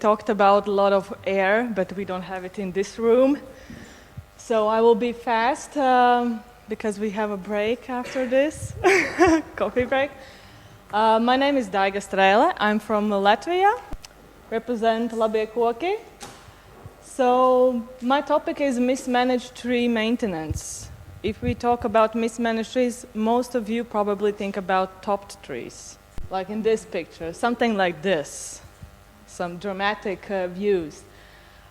talked about a lot of air, but we don't have it in this room. So I will be fast because we have a break after this, coffee break. My name is Daiga Strele. I'm from Latvia, represent Labie koki. So my topic is mismanaged tree maintenance. If we talk about mismanaged trees, most of you probably think about topped trees, like in this picture, something like this, some dramatic views.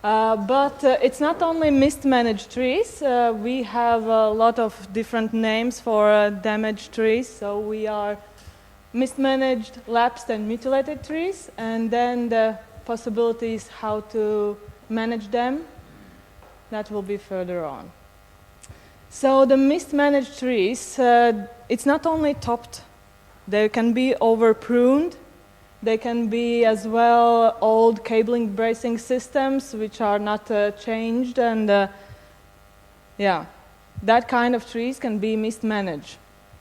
But it's not only mismanaged trees. We have a lot of different names for damaged trees. So we are mismanaged, lapsed, and mutilated trees, and then the possibilities how to manage them, that will be further on. So the mismanaged trees, it's not only topped, they can be over-pruned, they can be as well old cabling bracing systems which are not changed, and that kind of trees can be mismanaged.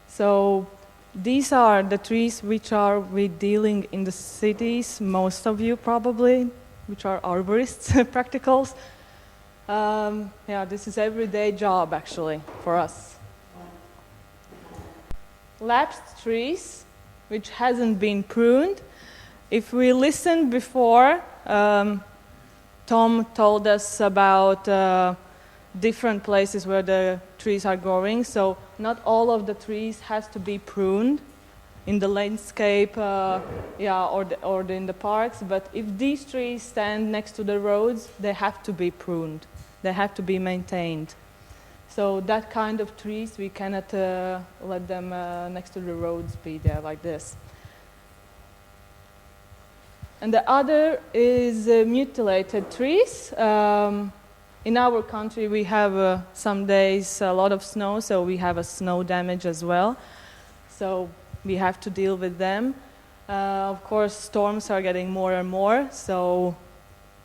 So these are the trees which are we dealing in the cities, most of you probably, which are arborists, practicals. This is everyday job actually for us. Lapsed trees, which hasn't been pruned. If we listened before, Tom told us about different places where the trees are growing. So not all of the trees has to be pruned in the landscape, or in the parks. But if these trees stand next to the roads, they have to be pruned. They have to be maintained. So that kind of trees, we cannot let them next to the roads be there like this. And the other is mutilated trees. In our country, we have some days a lot of snow, so we have a snow damage as well. So we have to deal with them. Of course, storms are getting more and more, so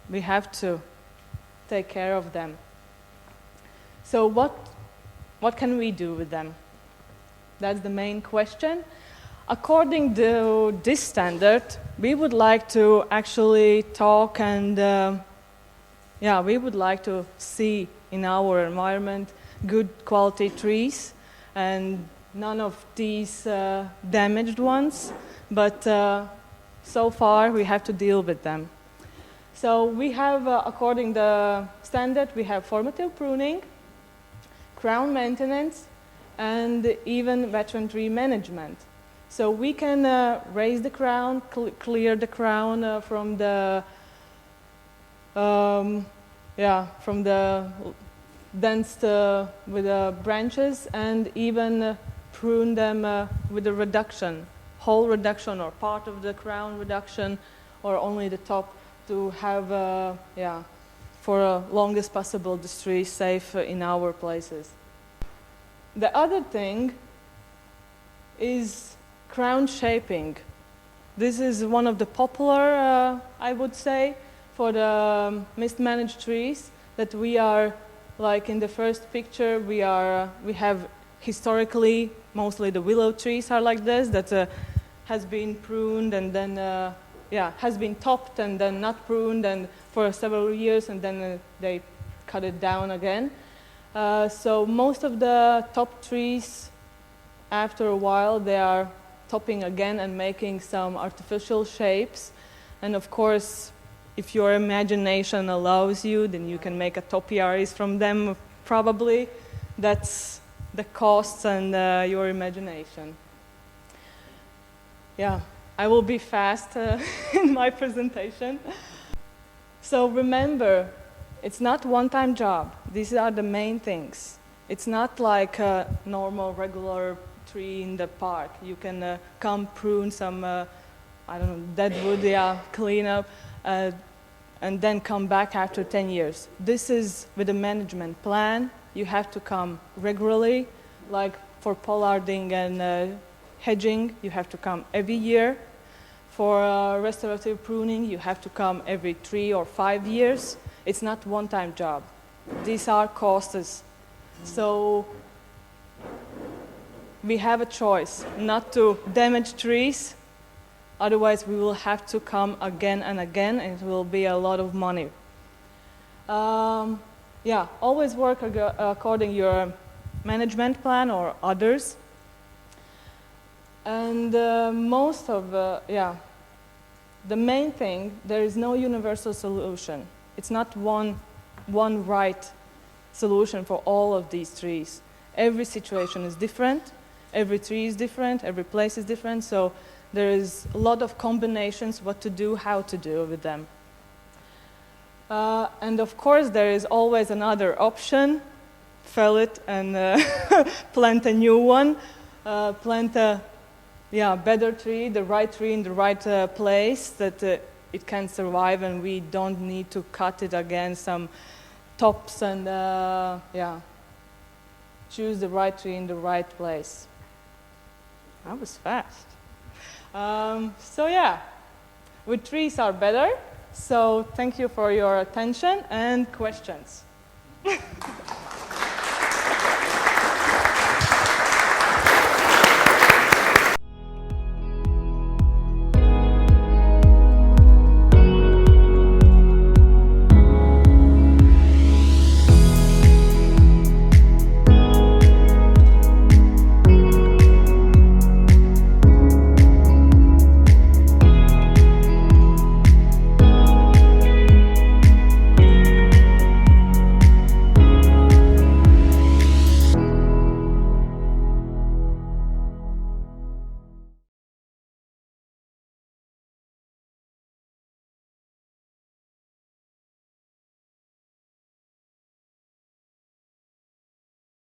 we have to take care of them. So what can we do with them? That's the main question. According to this standard, we would like to actually talk and we would like to see in our environment good quality trees and none of these damaged ones, but so far we have to deal with them. So we have, according to the standard, we have formative pruning, crown maintenance, and even veteran tree management. So we can raise the crown, clear the crown from the dense with the branches, and even prune them with a reduction, whole reduction or part of the crown reduction, or only the top, to have for longest possible the tree safe in our places. The other thing is crown shaping. This is one of the popular, I would say, for the mismanaged trees, that we are, like in the first picture, we have historically, mostly the willow trees are like this, that has been pruned and then, has been topped and then not pruned and for several years, and then they cut it down again. So most of the top trees, after a while, they are topping again and making some artificial shapes. And of course, if your imagination allows you, then you can make a topiaries from them, probably. That's the costs and your imagination. Yeah, I will be fast in my presentation. So remember, it's not one-time job. These are the main things. It's not like a normal, regular tree in the park. You can come prune some, dead wood, clean up, and then come back after 10 years. This is with a management plan. You have to come regularly, like for pollarding and hedging, you have to come every year. For restorative pruning, you have to come every 3 or 5 years. It's not one-time job. These are costs. So we have a choice not to damage trees Otherwise, we will have to come again and again, and it will be a lot of money. Yeah, always work according to your management plan or others. And most of, the main thing, there is no universal solution. It's not one right solution for all of these trees. Every situation is different, every tree is different, every place is different, so there is a lot of combinations what to do, how to do with them. And of course, there is always another option: fell it and plant a new one, plant a better tree, the right tree in the right place that it can survive, and we don't need to cut it against some tops and choose the right tree in the right place. That was fast. So yeah, with trees are better. So thank you for your attention and questions.